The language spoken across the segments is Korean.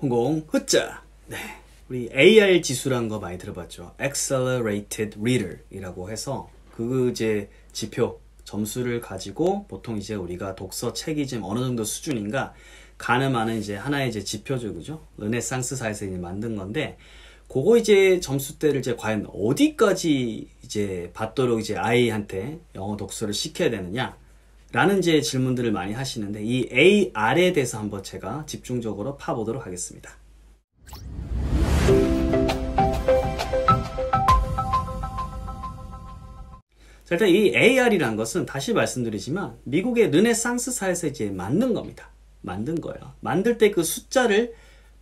홍공 후짜. 네, 우리 AR 지수라는 거 많이 들어봤죠. Accelerated Reader 이라고 해서 그 이제 지표 점수를 가지고 보통 이제 우리가 독서 책이 지금 어느 정도 수준인가 가늠하는 이제 하나의 이제 지표죠, 그죠? 르네상스사에서 이제 만든 건데, 그거 이제 점수대를 이제 과연 어디까지 이제 받도록 이제 아이한테 영어 독서를 시켜야 되느냐 라는 이제 질문들을 많이 하시는데, 이 AR에 대해서 한번 제가 집중적으로 파보도록 하겠습니다. 자, 일단 이 AR이라는 것은 다시 말씀드리지만 미국의 르네상스사에서 이제 만든 겁니다. 만든 거예요. 만들 때 그 숫자를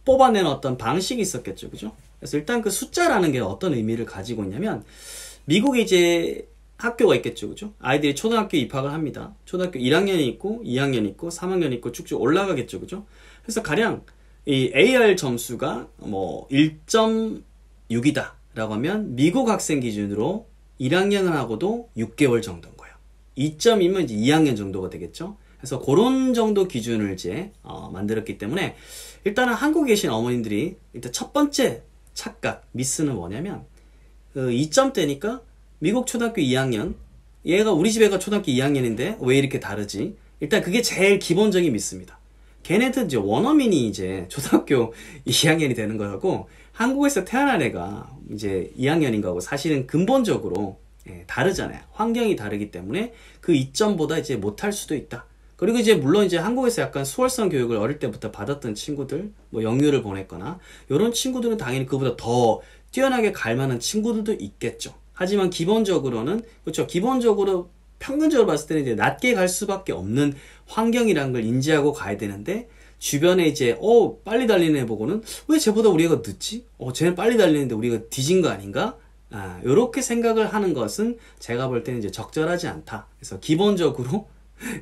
뽑아내는 어떤 방식이 있었겠죠, 그죠? 그래서 일단 그 숫자라는 게 어떤 의미를 가지고 있냐면, 미국에 이제 학교가 있겠죠, 그죠? 아이들이 초등학교 입학을 합니다. 초등학교 1학년이 있고 2학년이 있고 3학년이 있고 쭉쭉 올라가겠죠, 그죠? 그래서 가령 이 AR 점수가 뭐 1.6이다 라고 하면 미국 학생 기준으로 1학년을 하고도 6개월 정도인 거예요. 2.2면 이제 2학년 정도가 되겠죠. 그래서 그런 정도 기준을 이제 만들었기 때문에, 일단은 한국에 계신 어머님들이 일단 첫 번째 착각, 미스는 뭐냐면, 2점대니까 미국 초등학교 2학년, 얘가 우리 집 애가 초등학교 2학년인데 왜 이렇게 다르지? 일단 그게 제일 기본적인 미스입니다. 걔네들 이제 원어민이 이제 초등학교 2학년이 되는 거고, 한국에서 태어난 애가 이제 2학년인 거고, 사실은 근본적으로 다르잖아요. 환경이 다르기 때문에 그 이점보다 이제 못할 수도 있다. 그리고 이제 물론 이제 한국에서 약간 수월성 교육을 어릴 때부터 받았던 친구들, 뭐 영유를 보냈거나 이런 친구들은 당연히 그보다 더 뛰어나게 갈 만한 친구들도 있겠죠. 하지만 기본적으로는, 그렇죠, 기본적으로 평균적으로 봤을 때는 이제 낮게 갈 수밖에 없는 환경이라는 걸 인지하고 가야 되는데, 주변에 이제 빨리 달리는 애 보고는 왜 쟤보다 우리 애가 늦지? 쟤는 빨리 달리는데 우리가 뒤진 거 아닌가? 요렇게 생각을 하는 것은 제가 볼 때는 이제 적절하지 않다. 그래서 기본적으로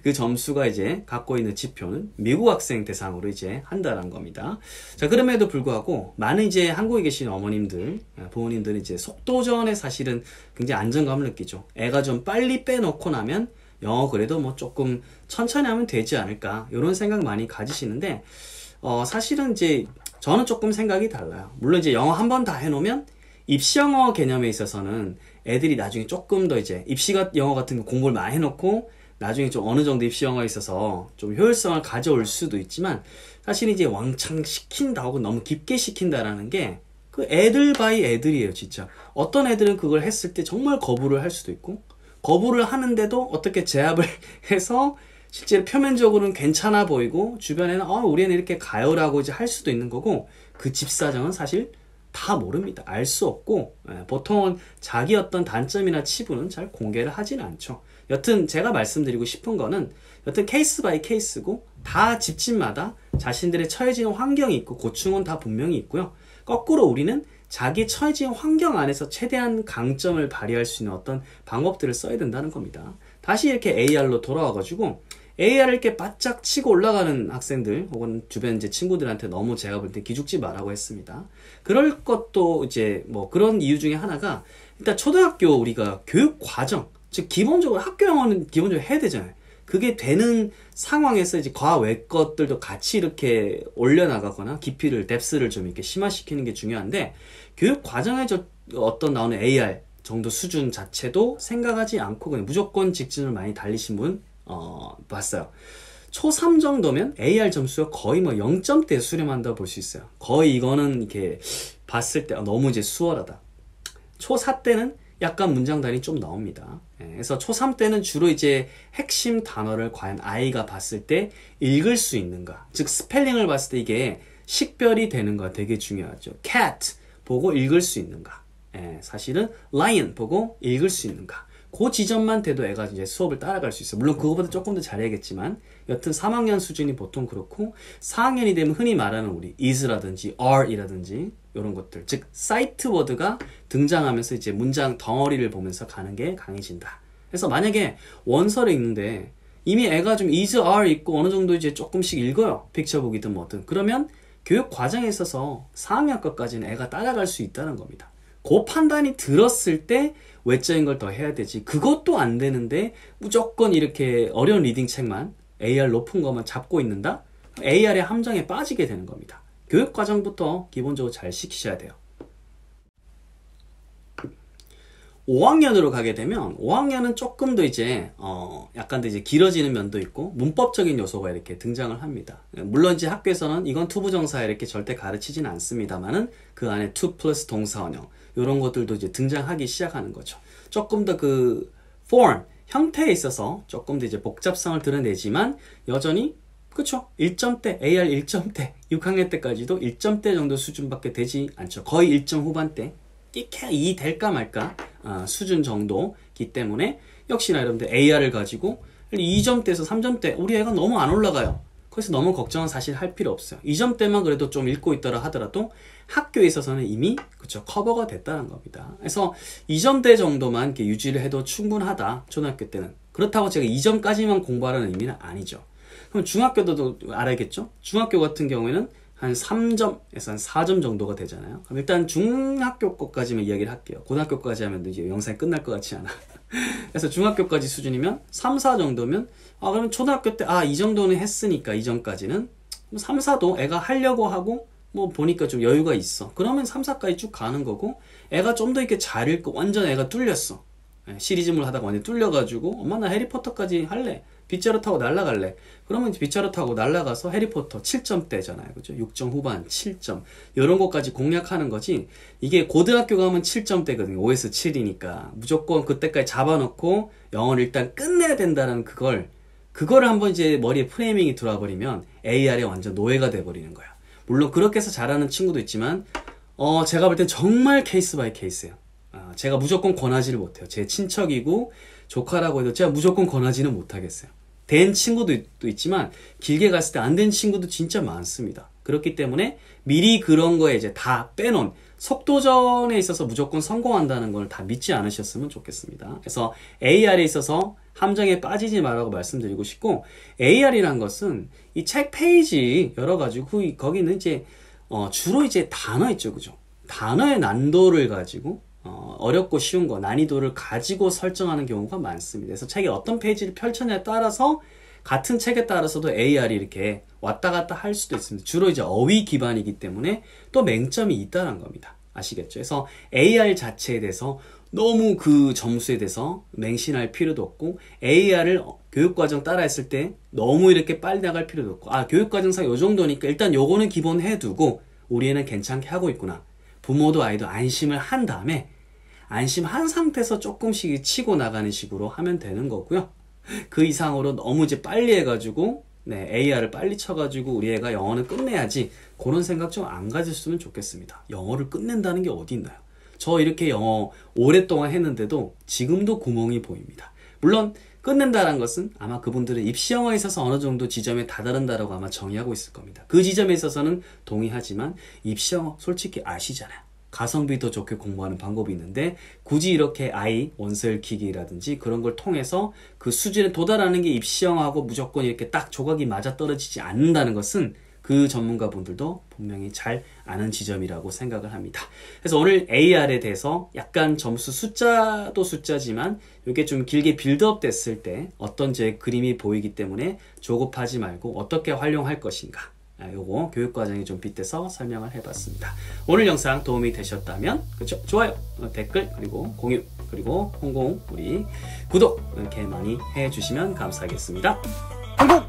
그 점수가 이제 갖고 있는 지표는 미국 학생 대상으로 이제 한다는 겁니다. 자, 그럼에도 불구하고 많은 이제 한국에 계신 어머님들, 부모님들은 이제 속도전에 사실은 굉장히 안정감을 느끼죠. 애가 좀 빨리 빼놓고 나면 영어 그래도 뭐 조금 천천히 하면 되지 않을까, 이런 생각 많이 가지시는데, 사실은 이제 저는 조금 생각이 달라요. 물론 이제 영어 한 번 다 해놓으면 입시 영어 개념에 있어서는 애들이 나중에 조금 더 이제 입시 영어 같은 거 공부를 많이 해놓고 나중에 좀 어느 정도 입시 영어에 있어서 좀 효율성을 가져올 수도 있지만, 사실 이제 왕창 시킨다고 너무 깊게 시킨다라는 게 그 애들 바이 애들이에요, 진짜. 어떤 애들은 그걸 했을 때 정말 거부를 할 수도 있고, 거부를 하는데도 어떻게 제압을 해서 실제로 표면적으로는 괜찮아 보이고 주변에는 우리 애는 이렇게 가요라고 이제 할 수도 있는 거고, 그 집 사정은 사실 다 모릅니다. 알 수 없고, 보통은 자기 어떤 단점이나 치부는 잘 공개를 하지는 않죠. 여튼 제가 말씀드리고 싶은 거는, 여튼 케이스 바이 케이스고, 다 집집마다 자신들의 처해진 환경이 있고 고충은 다 분명히 있고요. 거꾸로 우리는 자기 처해진 환경 안에서 최대한 강점을 발휘할 수 있는 어떤 방법들을 써야 된다는 겁니다. 다시 이렇게 AR로 돌아와가지고, AR을 이렇게 바짝 치고 올라가는 학생들 혹은 주변 이제 친구들한테 너무 제가 볼 때 기죽지 마라고 했습니다. 그럴 것도 이제 뭐 그런 이유 중에 하나가, 일단 초등학교 우리가 교육 과정, 즉 기본적으로 학교 영어는 기본적으로 해야 되잖아요. 그게 되는 상황에서 이제 과외 것들도 같이 이렇게 올려나가거나 깊이를, 뎁스를 좀 이렇게 심화시키는 게 중요한데, 교육 과정에 어떤 나오는 AR 정도 수준 자체도 생각하지 않고 그냥 무조건 직진을 많이 달리신 분 봤어요. 초3 정도면 AR 점수가 거의 뭐 0점대에 수렴한다고 볼 수 있어요. 거의 이거는 이렇게 봤을 때 너무 이제 수월하다. 초4 때는 약간 문장단이 좀 나옵니다. 그래서 초3 때는 주로 이제 핵심 단어를 과연 아이가 봤을 때 읽을 수 있는가, 즉 스펠링을 봤을 때 이게 식별이 되는가 되게 중요하죠. cat 보고 읽을 수 있는가, 사실은 lion 보고 읽을 수 있는가, 그 지점만 돼도 애가 이제 수업을 따라갈 수 있어요. 물론 그거보다 조금 더 잘해야겠지만, 여튼 3학년 수준이 보통 그렇고, 4학년이 되면 흔히 말하는 우리 is라든지 are이라든지 이런 것들, 즉 사이트 워드가 등장하면서 이제 문장 덩어리를 보면서 가는 게 강해진다. 그래서 만약에 원서를 읽는데 이미 애가 좀 is, are 있고 어느 정도 이제 조금씩 읽어요. 픽처 보기든 뭐든. 그러면 교육 과정에 있어서 4학년 것까지는 애가 따라갈 수 있다는 겁니다. 그 판단이 들었을 때 외적인 걸 더 해야 되지, 그것도 안 되는데 무조건 이렇게 어려운 리딩 책만 AR 높은 것만 잡고 있는다? AR의 함정에 빠지게 되는 겁니다. 교육과정부터 기본적으로 잘 시키셔야 돼요. 5학년으로 가게 되면 5학년은 조금 더 이제 약간 더 이제 길어지는 면도 있고 문법적인 요소가 이렇게 등장을 합니다. 물론 이제 학교에서는 이건 투부정사 이렇게 절대 가르치진 않습니다만은 그 안에 to 플러스 동사원형 이런 것들도 이제 등장하기 시작하는 거죠. 조금 더 그 form 형태에 있어서 조금 더 이제 복잡성을 드러내지만 여전히 그쵸? 1점대, AR 1점대, 6학년 때까지도 1점대 정도 수준밖에 되지 않죠. 거의 1점 후반대. 끼케 2 될까 말까 수준 정도기 때문에 역시나 여러분들 AR을 가지고 2점대에서 3점대 우리 애가 너무 안 올라가요. 그래서 너무 걱정은 사실 할 필요 없어요. 2점대만 그래도 좀 읽고 있더라 하더라도 학교에 있어서는 이미 그쵸 커버가 됐다는 겁니다. 그래서 2점대 정도만 이렇게 유지를 해도 충분하다. 초등학교 때는. 그렇다고 제가 2점까지만 공부하라는 의미는 아니죠. 그럼 중학교도 알아야겠죠? 중학교 같은 경우에는 한 3점에서 한 4점 정도가 되잖아요. 그럼 일단 중학교 거까지만 이야기를 할게요. 고등학교까지 하면 이제 영상이 끝날 것 같지 않아. 그래서 중학교까지 수준이면 3, 4 정도면 그러면 초등학교 때 이 정도는 했으니까 이전까지는 3, 4도 애가 하려고 하고 뭐 보니까 좀 여유가 있어. 그러면 3, 4까지 쭉 가는 거고 애가 좀 더 이렇게 잘 읽고 완전 애가 뚫렸어. 시리즈물 하다가 완전 뚫려가지고 엄마 나 해리포터까지 할래. 빗자루 타고 날아갈래. 그러면 이제 빗자루 타고 날아가서 해리포터 7점대잖아요. 그죠? 6점 후반 7점. 이런 것까지 공략하는 거지. 이게 고등학교 가면 7점대거든요. 5에서 7이니까. 무조건 그때까지 잡아놓고 영어를 일단 끝내야 된다는 그거를 한번 이제 머리에 프레이밍이 들어와 버리면 AR에 완전 노예가 돼버리는 거야. 물론 그렇게 해서 잘하는 친구도 있지만 제가 볼 땐 정말 케이스 바이 케이스예요. 제가 무조건 권하지를 못해요. 제 친척이고 조카라고 해도 제가 무조건 권하지는 못하겠어요. 된 친구도 있지만 길게 갔을 때 안 된 친구도 진짜 많습니다. 그렇기 때문에 미리 그런 거에 이제 다 빼놓은 속도전에 있어서 무조건 성공한다는 걸 다 믿지 않으셨으면 좋겠습니다. 그래서 AR에 있어서 함정에 빠지지 말라고 말씀드리고 싶고 AR이란 것은 이 책 페이지 열어가지고 거기는 이제 주로 이제 단어 있죠, 그죠? 단어의 난도를 가지고 어렵고 쉬운 거, 난이도를 가지고 설정하는 경우가 많습니다. 그래서 책에 어떤 페이지를 펼쳐냐에 따라서 같은 책에 따라서도 AR이 이렇게 왔다 갔다 할 수도 있습니다. 주로 이제 어휘 기반이기 때문에 또 맹점이 있다는 겁니다. 아시겠죠? 그래서 AR 자체에 대해서 너무 그 점수에 대해서 맹신할 필요도 없고 AR을 교육과정 따라 했을 때 너무 이렇게 빨리 나갈 필요도 없고 교육과정상 요 정도니까 일단 요거는 기본 해두고 우리 애는 괜찮게 하고 있구나. 부모도 아이도 안심을 한 다음에 안심한 상태에서 조금씩 치고 나가는 식으로 하면 되는 거고요. 그 이상으로 너무 이제 빨리 해가지고 AR을 빨리 쳐가지고 우리 애가 영어는 끝내야지 그런 생각 좀 안 가졌으면 좋겠습니다. 영어를 끝낸다는 게 어디 있나요? 저 이렇게 영어 오랫동안 했는데도 지금도 구멍이 보입니다. 물론 끝낸다는 것은 아마 그분들은 입시영어에 있어서 어느 정도 지점에 다다른다라고 아마 정의하고 있을 겁니다. 그 지점에 있어서는 동의하지만 입시영어 솔직히 아시잖아요. 가성비 더 좋게 공부하는 방법이 있는데 굳이 이렇게 원서 읽히기라든지 그런 걸 통해서 그 수준에 도달하는 게 입시영어하고 무조건 이렇게 딱 조각이 맞아떨어지지 않는다는 것은 그 전문가분들도 분명히 잘 아는 지점이라고 생각을 합니다. 그래서 오늘 AR에 대해서 약간 점수 숫자도 숫자지만 이게 좀 길게 빌드업 됐을 때 어떤 제 그림이 보이기 때문에 조급하지 말고 어떻게 활용할 것인가 요거 교육과정에 좀 빗대서 설명을 해봤습니다. 오늘 영상 도움이 되셨다면 그렇죠? 좋아요, 댓글, 그리고 공유, 그리고 홍콩 우리 구독 이렇게 많이 해주시면 감사하겠습니다. 홍콩!